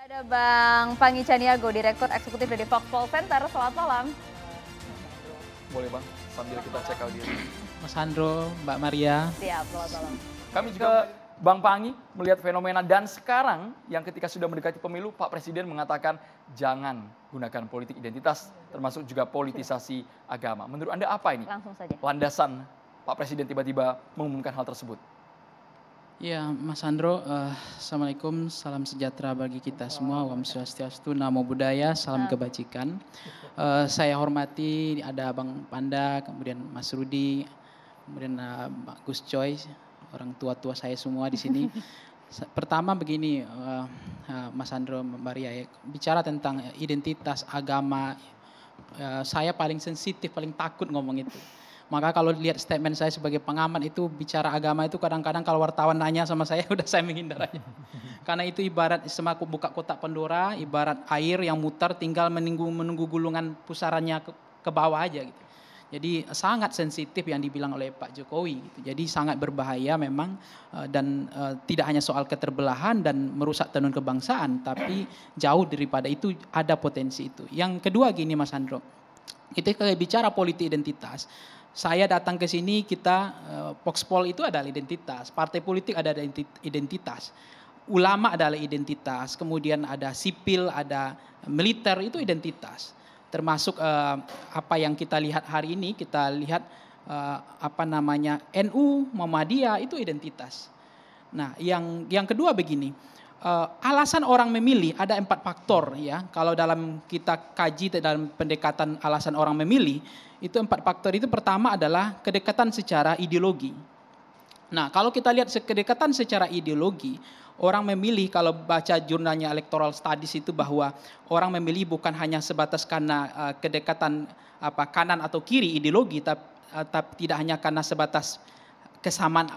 Ada Bang Pangi Caniago, Direktur Eksekutif dari Foxpol Center. Selamat malam. Boleh Bang, sambil kita cek audio. Mas Andro, Mbak Maria. Siap, selamat malam. Kami juga Bang Pangi melihat fenomena dan sekarang yang ketika sudah mendekati pemilu, Pak Presiden mengatakan jangan gunakan politik identitas, termasuk juga politisasi agama. Menurut Anda apa ini? Langsung saja. Landasan Pak Presiden tiba-tiba mengumumkan hal tersebut. Ya, Mas Andro, Assalamualaikum, salam sejahtera bagi kita semua. Om Swastiastu, Namo Buddhaya, salam kebajikan. Saya hormati ada Bang Panda, kemudian Mas Rudi, kemudian Mbak Gus Coy, orang tua-tua saya semua di sini. Pertama begini, Mas Andro, Mbak Maria, ya, bicara tentang identitas agama, saya paling sensitif, paling takut ngomong itu. Maka kalau lihat statement saya sebagai pengamat itu bicara agama itu kadang-kadang kalau wartawan nanya sama saya udah saya menghindar aja. Karena itu ibarat semaku buka kotak Pandora, ibarat air yang muter tinggal menunggu gulungan pusarannya ke bawah aja gitu. Jadi sangat sensitif yang dibilang oleh Pak Jokowi gitu. Jadi sangat berbahaya memang dan tidak hanya soal keterbelahan dan merusak tenun kebangsaan, tapi jauh daripada itu ada potensi itu. Yang kedua gini Mas Andro, kita bicara politik identitas. Saya datang ke sini, Foxpol itu adalah identitas, partai politik ada identitas, ulama adalah identitas, kemudian ada sipil, ada militer, itu identitas. Termasuk apa yang kita lihat hari ini, kita lihat NU, Muhammadiyah, itu identitas. Nah, yang kedua begini, alasan orang memilih ada 4 faktor ya. Kalau dalam kita kaji dalam pendekatan alasan orang memilih, itu 4 faktor itu pertama adalah kedekatan secara ideologi. Nah, kalau kita lihat kedekatan secara ideologi, orang memilih kalau baca jurnalnya Electoral Studies itu bahwa orang memilih bukan hanya sebatas karena kedekatan kanan atau kiri ideologi, tapi tidak hanya karena sebatas kesamaan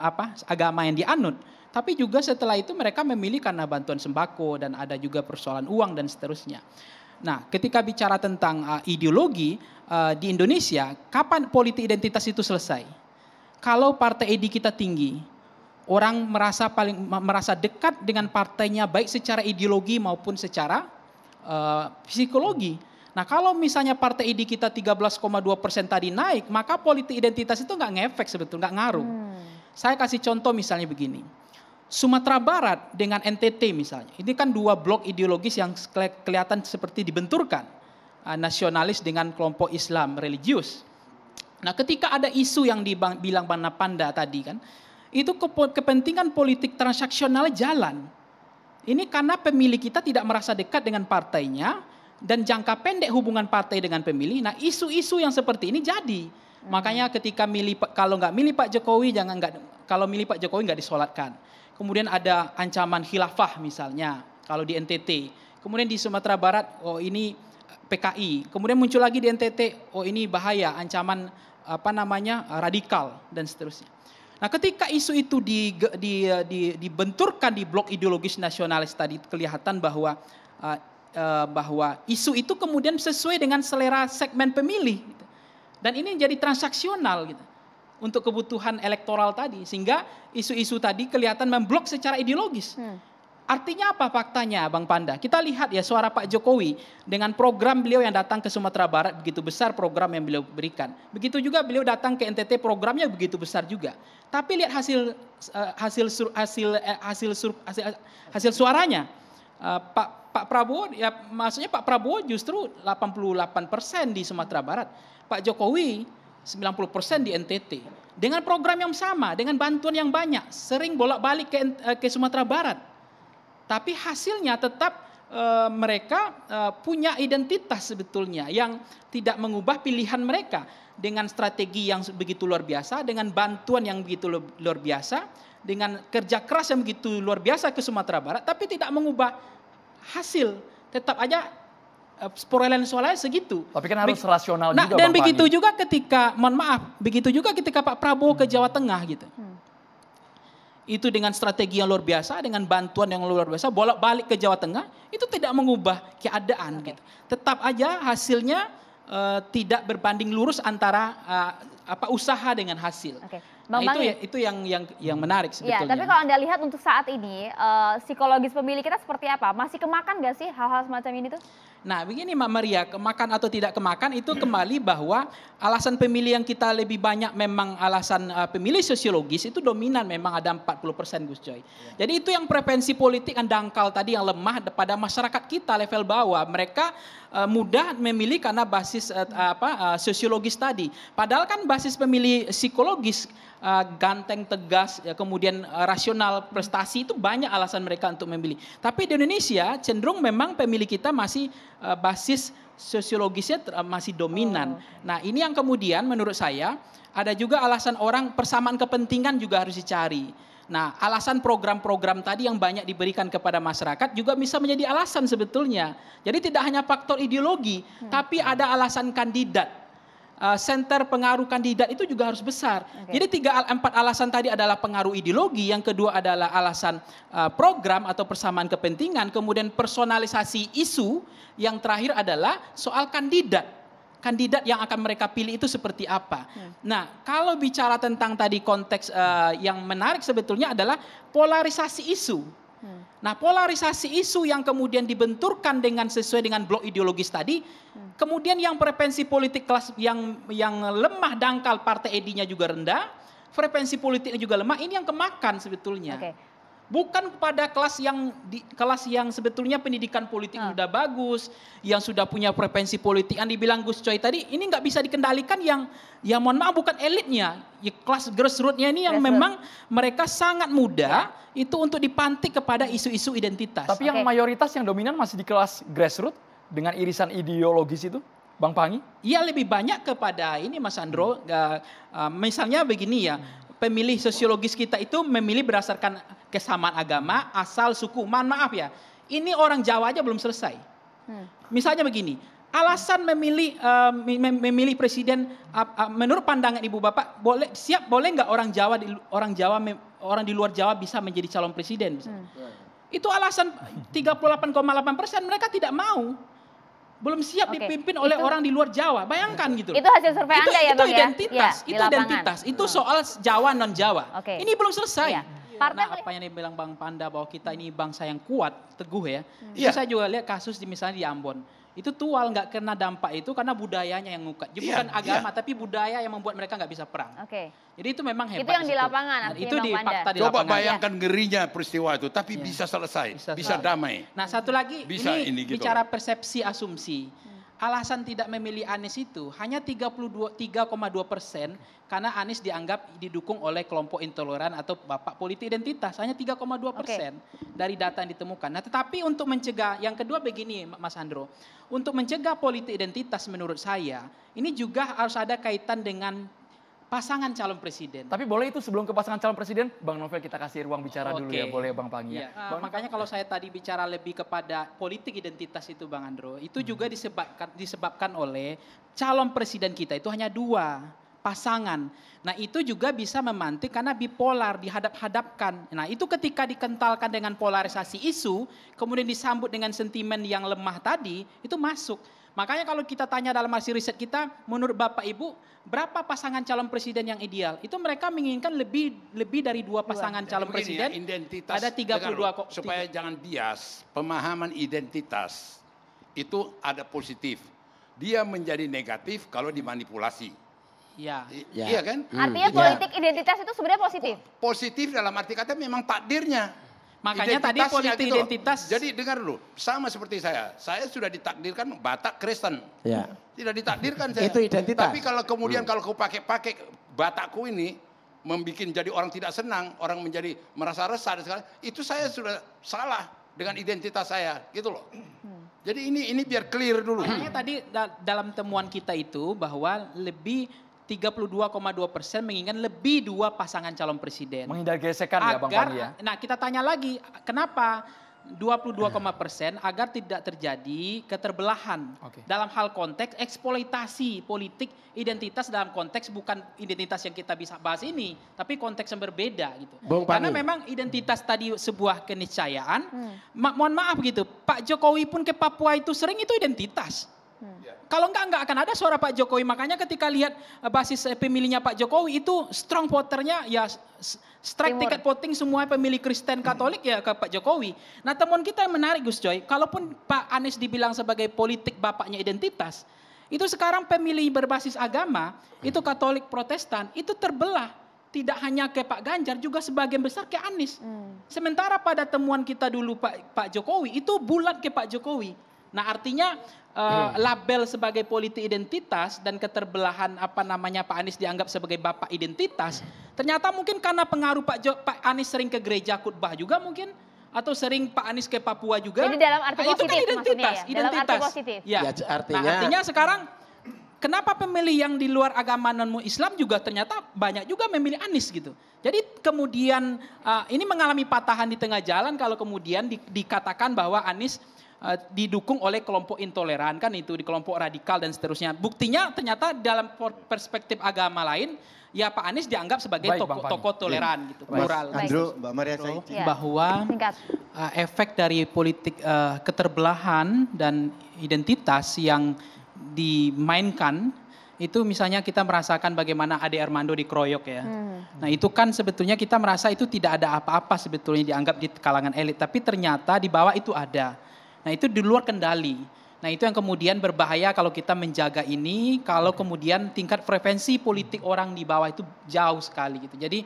agama yang dianut, tapi juga setelah itu mereka memilih karena bantuan sembako dan ada juga persoalan uang dan seterusnya. Nah, ketika bicara tentang ideologi di Indonesia, kapan politik identitas itu selesai? Kalau partai ID kita tinggi, orang merasa dekat dengan partainya baik secara ideologi maupun secara psikologi. Nah, kalau misalnya partai ID kita 13,2% tadi naik, maka politik identitas itu nggak ngefek sebetulnya, nggak ngaruh. Saya kasih contoh misalnya begini. Sumatera Barat dengan NTT misalnya, ini kan 2 blok ideologis yang kelihatan seperti dibenturkan, nasionalis dengan kelompok Islam religius. Nah, ketika ada isu yang dibilang Bang Panda tadi kan, itu kepentingan politik transaksional jalan. Ini karena pemilih kita tidak merasa dekat dengan partainya dan jangka pendek hubungan partai dengan pemilih. Nah, isu-isu yang seperti ini jadi. Makanya ketika kalau nggak milih Pak Jokowi kalau milih Pak Jokowi nggak disolatkan. Kemudian ada ancaman khilafah misalnya kalau di NTT. Kemudian di Sumatera Barat, oh ini PKI. Kemudian muncul lagi di NTT, oh ini bahaya, ancaman radikal dan seterusnya. Nah, ketika isu itu dibenturkan di blok ideologis nasionalis tadi, kelihatan bahwa isu itu kemudian sesuai dengan selera segmen pemilih. Gitu. Dan ini jadi transaksional gitu. Untuk kebutuhan elektoral tadi, sehingga isu-isu tadi kelihatan memblok secara ideologis. Artinya apa faktanya Bang Panda? Kita lihat ya suara Pak Jokowi dengan program beliau yang datang ke Sumatera Barat begitu besar program yang beliau berikan. Begitu juga beliau datang ke NTT programnya begitu besar juga. Tapi lihat hasil suaranya. Pak Prabowo ya maksudnya Pak Prabowo justru 88% di Sumatera Barat. Pak Jokowi 90% di NTT. Dengan program yang sama, dengan bantuan yang banyak, sering bolak-balik ke Sumatera Barat. Tapi hasilnya tetap mereka punya identitas sebetulnya yang tidak mengubah pilihan mereka dengan strategi yang begitu luar biasa, dengan bantuan yang begitu luar biasa, dengan kerja keras yang begitu luar biasa ke Sumatera Barat, tapi tidak mengubah hasil. Tetap aja perolehan suaranya segitu. Tapi kan harus rasional juga. Dan Bang begitu Pangi. Juga begitu juga ketika Pak Prabowo ke Jawa Tengah gitu. Itu dengan strategi yang luar biasa, dengan bantuan yang luar biasa, bolak-balik ke Jawa Tengah, itu tidak mengubah keadaan gitu. Tetap aja hasilnya tidak berbanding lurus antara usaha dengan hasil. Bang Nah, Pangi. itu yang menarik Ya, sebetulnya. tapi kalau Anda lihat untuk saat ini, psikologis pemilih kita seperti apa? Masih kemakan nggak sih hal-hal semacam ini tuh? Nah, begini Mbak Maria, kemakan atau tidak kemakan itu kembali bahwa alasan pemilih yang kita lebih banyak memang alasan pemilih sosiologis itu dominan, memang ada 40% Gus Coy. Jadi itu yang preferensi politik yang dangkal tadi, yang lemah pada masyarakat kita level bawah. Mereka mudah memilih karena basis sosiologis tadi. Padahal kan basis pemilih psikologis, ganteng, tegas, ya, kemudian rasional, prestasi, itu banyak alasan mereka untuk memilih. Tapi di Indonesia cenderung memang pemilih kita masih basis sosiologisnya masih dominan. Nah, ini yang kemudian menurut saya ada juga alasan orang persamaan kepentingan juga harus dicari. Nah, alasan program-program tadi yang banyak diberikan kepada masyarakat juga bisa menjadi alasan sebetulnya. Jadi tidak hanya faktor ideologi, tapi ada alasan kandidat. Center pengaruh kandidat itu juga harus besar. Jadi 3-4 alasan tadi adalah pengaruh ideologi, yang kedua adalah alasan program atau persamaan kepentingan, kemudian personalisasi isu, yang terakhir adalah soal kandidat. Kandidat yang akan mereka pilih itu seperti apa. Nah, kalau bicara tentang tadi konteks yang menarik sebetulnya adalah polarisasi isu. Nah, polarisasi isu yang kemudian dibenturkan dengan sesuai dengan blok ideologis tadi, kemudian yang frekuensi politik kelas yang lemah, dangkal, partai ID-nya juga rendah, frekuensi politiknya juga lemah, ini yang kemakan sebetulnya. Bukan kepada kelas yang sebetulnya pendidikan politik sudah bagus, yang sudah punya frekuensi politik yang dibilang Gus Coy tadi, ini nggak bisa dikendalikan yang mohon maaf bukan elitnya, ya, kelas grassroots-nya ini yang memang mereka sangat mudah itu untuk dipantik kepada isu-isu identitas. Tapi yang mayoritas yang dominan masih di kelas grassroots dengan irisan ideologis itu, Bang Pangi? Iya, lebih banyak kepada ini Mas Andro, misalnya begini ya, pemilih sosiologis kita itu memilih berdasarkan kesamaan agama, asal, suku. Mohon maaf ya, ini orang Jawa aja belum selesai. Misalnya begini, alasan memilih presiden menurut pandangan Ibu Bapak, boleh nggak orang di luar Jawa bisa menjadi calon presiden? Itu alasan 38,8%, mereka tidak mau. Belum siap dipimpin oleh orang di luar Jawa. Bayangkan gitu. Itu hasil survei Anda ya, Bang, identitas, ya? itu identitas. Itu soal Jawa non Jawa. Ini belum selesai. Partai Nah, apa yang dibilang Bang Panda bahwa kita ini bangsa yang kuat, teguh ya. Itu saya juga lihat kasus misalnya di Ambon. Itu tual nggak kena dampak itu karena budayanya yang ngukat. Jadi bukan agama, tapi budaya yang membuat mereka nggak bisa perang. Jadi itu memang hebat. Itu yang di lapangan. Itu di fakta di Coba lapangan. bayangkan ngerinya peristiwa itu, tapi bisa selesai, bisa damai. Nah, satu lagi, Bisa ini gitu. bicara persepsi asumsi. Alasan tidak memilih Anies itu hanya 3,2% karena Anies dianggap didukung oleh kelompok intoleran atau bapak politik identitas. Hanya 3,2% dari data yang ditemukan. Nah, tetapi untuk mencegah, yang kedua begini Mas Andro, untuk mencegah politik identitas menurut saya, ini juga harus ada kaitan dengan pasangan calon presiden. Tapi boleh itu sebelum ke pasangan calon presiden, Bang Novel kita kasih ruang bicara dulu ya, boleh Bang Pangi ya. Makanya kalau saya tadi bicara lebih kepada politik identitas itu Bang Andro, itu juga disebabkan oleh calon presiden kita itu hanya 2 pasangan. Nah, itu juga bisa memantik karena bipolar, dihadap-hadapkan. Nah, itu ketika dikentalkan dengan polarisasi isu, kemudian disambut dengan sentimen yang lemah tadi, itu masuk. Makanya kalau kita tanya dalam hasil riset kita, menurut Bapak Ibu, berapa pasangan calon presiden yang ideal? Itu mereka menginginkan lebih dari 2 pasangan calon presiden. Identitas, ada 32 kok. Supaya jangan bias, pemahaman identitas itu ada positif. Dia menjadi negatif kalau dimanipulasi. Iya kan? Artinya politik identitas itu sebenarnya positif? Positif dalam arti kata memang takdirnya. Makanya tadi politik gitu identitas. Jadi dengar dulu, sama seperti saya sudah ditakdirkan Batak Kristen. Tidak ditakdirkan saya. Itu identitas. Tapi kalau kemudian kalau kau pakai Batakku ini membuat jadi orang tidak senang, orang menjadi merasa resah dan segala, itu saya sudah salah dengan identitas saya, gitu loh. Jadi ini biar clear dulu. Makanya tadi dalam temuan kita itu bahwa lebih 32,2% menginginkan lebih 2 pasangan calon presiden. Menghindari gesekan ya Bang Pangi ya. Nah, kita tanya lagi, kenapa 22,% agar tidak terjadi keterbelahan dalam hal konteks eksploitasi politik identitas dalam konteks bukan identitas yang kita bisa bahas ini, tapi konteks yang berbeda gitu. Karena memang identitas tadi sebuah keniscayaan. Mohon maaf gitu, Pak Jokowi pun ke Papua itu sering itu identitas. Kalau enggak akan ada suara Pak Jokowi. Makanya ketika lihat basis pemilihnya Pak Jokowi itu strong voternya ya strike Timur. tiket voting semua pemilih Kristen Katolik ya ke Pak Jokowi. Nah temuan kita yang menarik Gus Coy, kalaupun Pak Anies dibilang sebagai politik bapaknya identitas, itu sekarang pemilih berbasis agama, itu Katolik Protestan, itu terbelah. Tidak hanya ke Pak Ganjar, juga sebagian besar ke Anies. Sementara pada temuan kita dulu Pak Jokowi, itu bulat ke Pak Jokowi. Nah artinya label sebagai politik identitas dan keterbelahan Pak Anies dianggap sebagai bapak identitas, ternyata mungkin karena pengaruh Pak Anies sering ke gereja khutbah juga mungkin, atau sering Pak Anies ke Papua juga. Jadi dalam arti itu positif kan identitas, maksudnya ya? Dalam arti positif. Ya. Ya, artinya- Nah, artinya sekarang kenapa pemilih yang di luar agama non-Islam juga ternyata banyak juga memilih Anies gitu. Jadi kemudian ini mengalami patahan di tengah jalan kalau kemudian dikatakan bahwa Anies didukung oleh kelompok intoleran kan itu, di kelompok radikal dan seterusnya. Buktinya ternyata dalam perspektif agama lain ya Pak Anies dianggap sebagai Baik, Bang Pangi. tokoh toleran gitu, plural. Baik. Andrew, Mbak Maria saya Ya. Bahwa Singkat. efek dari politik keterbelahan dan identitas yang dimainkan itu misalnya kita merasakan bagaimana Ade Armando dikeroyok ya. Nah itu kan sebetulnya kita merasa itu tidak ada apa-apa sebetulnya dianggap di kalangan elit. Tapi ternyata di bawah itu ada. Nah itu di luar kendali. Nah itu yang kemudian berbahaya kalau kita menjaga ini. Kalau kemudian tingkat frekuensi politik orang di bawah itu jauh sekali gitu. Jadi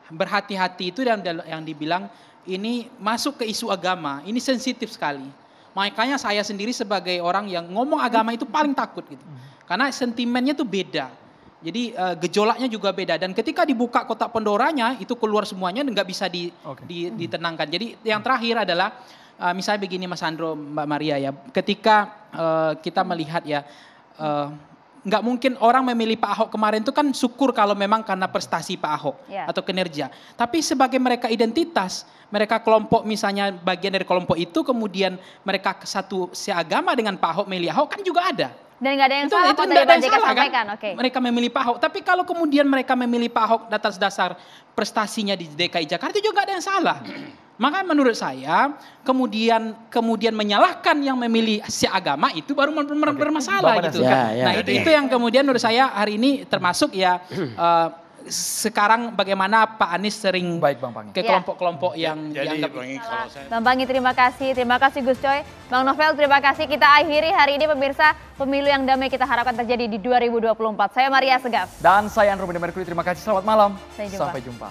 berhati-hati itu yang dibilang ini masuk ke isu agama. Ini sensitif sekali. Makanya saya sendiri sebagai orang yang ngomong agama itu paling takut gitu. Karena sentimennya tuh beda. Jadi gejolaknya juga beda. Dan ketika dibuka kotak Pandoranya itu keluar semuanya nggak bisa ditenangkan. Jadi yang terakhir adalah misalnya begini Mas Andro, Mbak Maria ya. Ketika kita melihat ya nggak mungkin orang memilih Pak Ahok kemarin itu kan syukur kalau memang karena prestasi Pak Ahok atau kinerja. Tapi sebagai mereka identitas, mereka kelompok misalnya bagian dari kelompok itu kemudian mereka satu seagama dengan Pak Ahok, memilih Ahok kan juga ada. Dan nggak ada yang salah kok tadi nggak ada Bang yang Jeka salah, kan? sampaikan. Oke. Mereka memilih Pak Ahok. Tapi kalau kemudian mereka memilih Pak Ahok atas dasar prestasinya di DKI Jakarta juga nggak ada yang salah. Maka menurut saya kemudian menyalahkan yang memilih seagama itu baru bermasalah gitu. Ya. Nah itu yang kemudian menurut saya hari ini termasuk ya sekarang bagaimana Pak Anies sering Baik, Bang Pangi. ke kelompok-kelompok yang Jadi dianggap Bang, kalau saya Bang Pangi terima kasih Gus Coy. Bang Novel terima kasih. Kita akhiri hari ini pemirsa pemilu yang damai kita harapkan terjadi di 2024. Saya Maria Segaf. Dan saya Andro Mercury, terima kasih. Selamat malam. Sampai jumpa. Sampai jumpa.